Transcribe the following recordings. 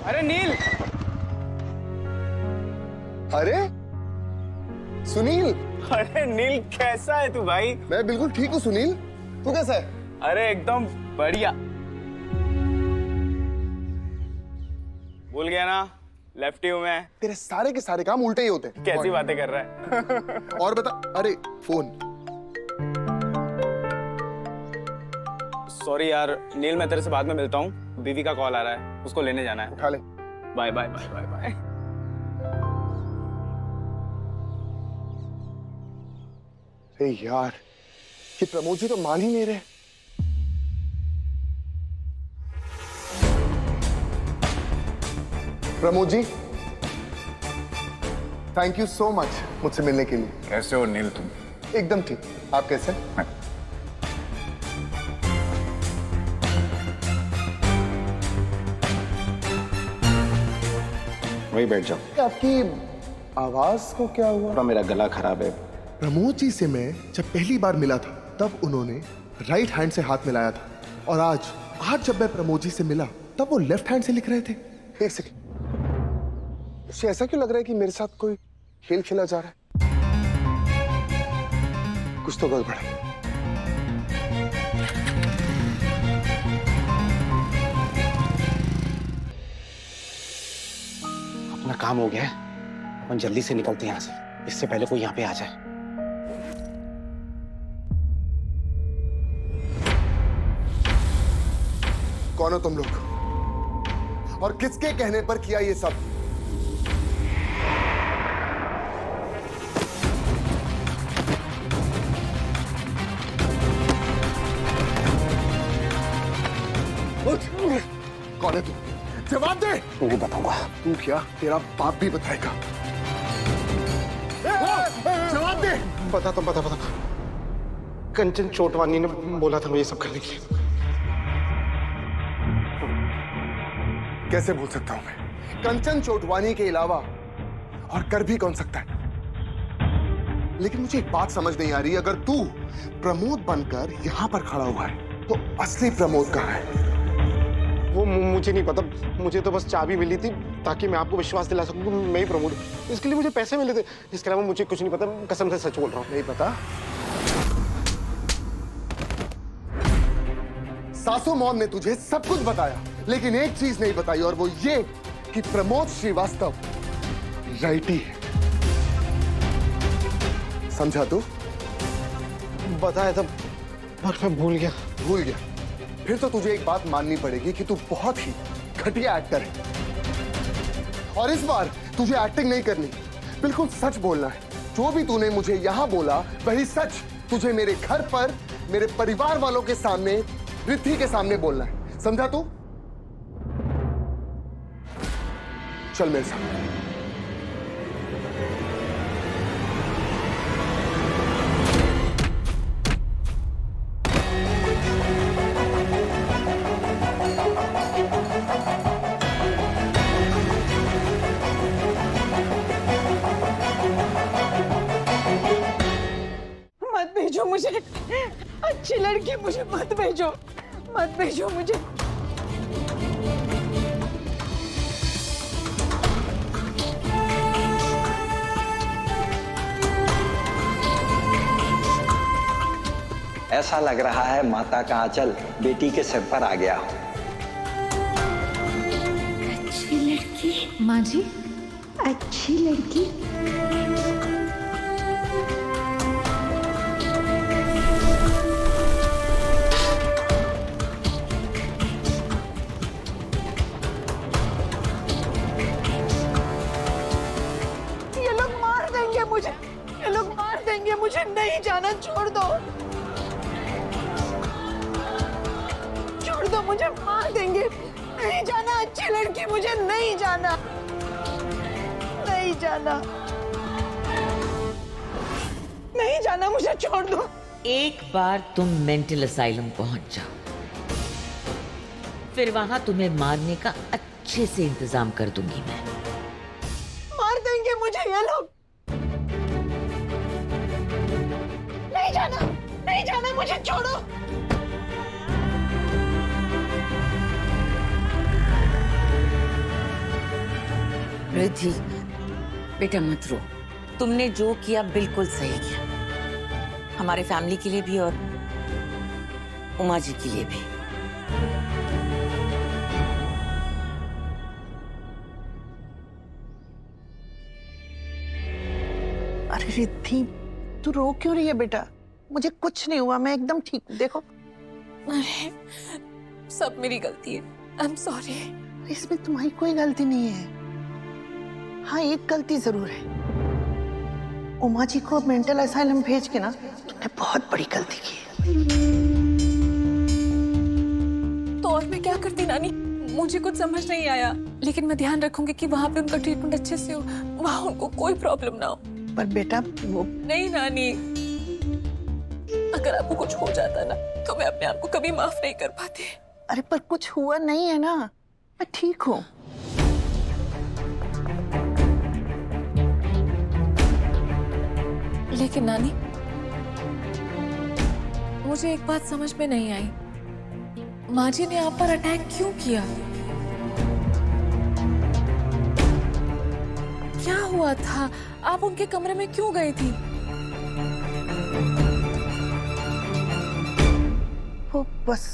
अरे नील। अरे सुनील। अरे नील कैसा है तू भाई? मैं बिल्कुल ठीक हूँ सुनील, तू कैसा है? अरे एकदम बढ़िया। भूल गया ना, लेफ्टी हूँ मैं। तेरे सारे के सारे काम उल्टे ही होते हैं। कैसी बातें कर रहा है? और बता, अरे फोन। सॉरी यार नील, मैं तेरे से बाद में मिलता हूँ। बीवी का कॉल आ रहा है, उसको लेने जाना है। उठा ले। Bye bye bye bye bye. अरे यार, ये प्रमोद जी तो मान ही नहीं रहे। Pramod ji, thank you so much मुझसे मिलने के लिए। कैसे हो नील तुम? एकदम ठीक, आप कैसे? वही बैठ जाओ। आपकी आवाज को क्या हुआ? थोड़ा मेरा गला खराब है। प्रमोद जी से मैं जब पहली बार मिला था तब उन्होंने राइट हैंड से हाथ मिलाया था, और आज जब मैं प्रमोद जी से मिला तब वो लेफ्ट हैंड से लिख रहे थे। एक सेकंड, मुझे ऐसा क्यों लग रहा है कि मेरे साथ कोई खेल खेला जा रहा है? कुछ तो गड़बड़ है। अपना काम हो गया है, अपन जल्दी से निकलते हैं यहाँ से, इससे पहले कोई यहाँ पे आ जाए। कौन हो तुम लोग और किसके कहने पर किया ये सब? कौन है तू? जवाब दे। मैं भी बताऊंगा। तू क्या, तेरा बाप भी बताएगा। जवाब दे। बता। कंचन चोटवानी ने बोला था मैं ये सब करने के लिए। कैसे भूल सकता हूं मैं? कंचन चोटवानी के अलावा और कर भी कौन सकता है? लेकिन मुझे एक बात समझ नहीं आ रही, अगर तू प्रमोद बनकर यहां पर खड़ा हुआ है तो असली प्रमोद कहां है? वो मुझे नहीं पता, मुझे तो बस चाबी मिली थी ताकि मैं आपको विश्वास दिला सकूं कि मैं ही प्रमोद हूं। इसके लिए मुझे पैसे मिले थे, इसके अलावा मुझे कुछ नहीं पता। कसम से सच बोल रहा हूँ। नहीं पता? सासू मॉम ने तुझे सब कुछ बताया, लेकिन एक चीज नहीं बताई, और वो ये कि प्रमोद श्रीवास्तव राइटी है। समझा तू? बताया था पर मैं भूल गया। भूल गया? फिर तो तुझे एक बात माननी पड़ेगी कि तू बहुत ही घटिया एक्टर है, और इस बार तुझे एक्टिंग नहीं करनी, बिल्कुल सच बोलना है। जो भी तूने मुझे यहां बोला वही सच तुझे मेरे घर पर, मेरे परिवार वालों के सामने, रिद्धि के सामने बोलना है। समझा तू? चल मेरे साथ। मत भेजो मुझे, अच्छी लड़की मुझे मत भेजो, मत भेजो मुझे। ऐसा लग रहा है माता का आंचल बेटी के सिर पर आ गया हो। अच्छी लड़की माँ जी, अच्छी लड़की। ये लोग मार देंगे मुझे, ये लोग मार देंगे मुझे। नहीं जाना, छोड़ दो, छोड़ दो, मुझे मार देंगे। नहीं जाना, अच्छी लड़की मुझे नहीं जाना, नहीं जाना, नहीं जाना, मुझे छोड़ दो। एक बार तुम मेंटल असाइलम पहुंच जाओ, फिर वहां तुम्हें मारने का अच्छे से इंतजाम कर दूंगी मैं। मार देंगे मुझे ये लोग। नहीं जाना, नहीं जाना, मुझे छोड़ो। रिद्धि, बेटा मत रो। तुमने जो किया बिल्कुल सही किया, हमारे फैमिली के लिए भी और उमा जी के लिए भी। अरे रिद्धि, तू रो क्यों रही है बेटा? मुझे कुछ नहीं हुआ, मैं एकदम ठीक हूँ। देखो अरे सब मेरी गलती है, आई एम सॉरी। इसमें तुम्हारी कोई गलती नहीं है। हाँ, एक गलती जरूर है। उमा जी को मेंटल असाइलम भेज के ना तुमने बहुत बड़ी गलती की है। तो और मैं क्या करती नानी, मुझे कुछ समझ नहीं आया, लेकिन मैं ध्यान रखूंगी कि वहाँ पे उनका ट्रीटमेंट अच्छे से हो, वहाँ उनको कोई प्रॉब्लम ना हो। पर बेटा वो नहीं नानी, अगर आपको कुछ हो जाता ना तो मैं अपने आप को कभी माफ नहीं कर पाती। अरे पर कुछ हुआ नहीं है ना, मैं ठीक हूँ। लेकिन नानी, मुझे एक बात समझ में नहीं आई, माँ जी ने आप पर अटैक क्यों किया? क्या हुआ था? आप उनके कमरे में क्यों गई थी? वो बस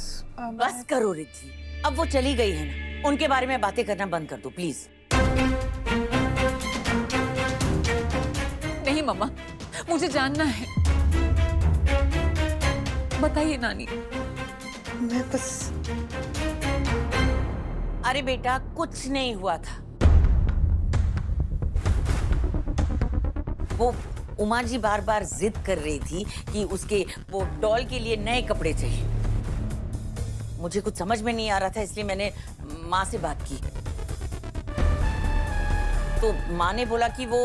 बस करो रिद्धि, अब वो चली गई है ना, उनके बारे में बातें करना बंद कर दो प्लीज। नहीं मम्मा, मुझे जानना है, बताइए नानी। मैं बस अरे बेटा कुछ नहीं हुआ था, वो उमा जी बार बार जिद कर रही थी कि उसके वो डॉल के लिए नए कपड़े चाहिए। मुझे कुछ समझ में नहीं आ रहा था, इसलिए मैंने माँ से बात की, तो माँ ने बोला कि वो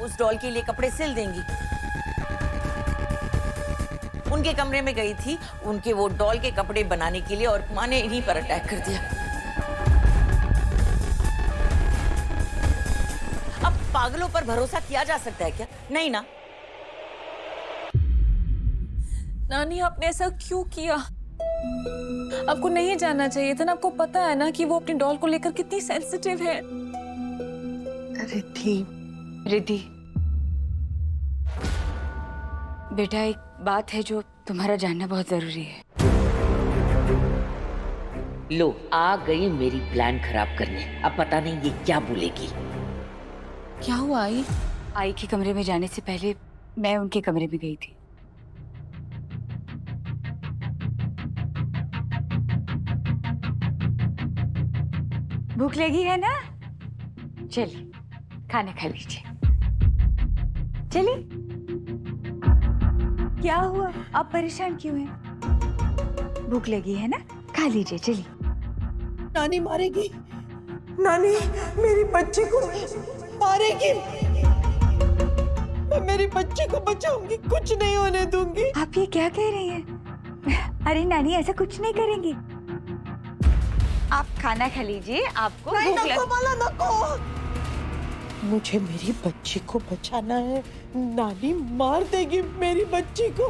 उस डॉल के लिए कपड़े सिल देंगी। उनके कमरे में गई थी उनके वो डॉल के कपड़े बनाने के लिए, और माँ ने इन्हीं पर अटैक कर दिया। अब पागलों पर भरोसा किया जा सकता है क्या? नहीं ना। नानी, आपने ऐसा क्यों किया? आपको नहीं जानना चाहिए था ना, आपको पता है ना कि वो अपनी डॉल को लेकर कितनी सेंसिटिव है। रिद्धि, बेटा एक बात है जो तुम्हारा जानना बहुत जरूरी है। लो, आ गई मेरी प्लान खराब करने, अब पता नहीं ये क्या बोलेगी। क्या हुआ आई? आई के कमरे में जाने से पहले मैं उनके कमरे में गई थी। भूख लगी है ना? चलिए खाना खा लीजिए। चलिए। क्या हुआ, आप परेशान क्यों हैं? भूख लगी है ना, खा लीजिए। चलिए। नानी मारेगी, नानी मेरी बच्ची को मारेगी। मैं मेरी बच्ची को बचाऊंगी, कुछ नहीं होने दूंगी। आप ये क्या कह रही हैं? अरे नानी ऐसा कुछ नहीं करेंगी। आप खाना खा लीजिए, आपको भूख लग... मुझे मेरी बच्ची को बचाना है, नानी मार देगी मेरी बच्ची को।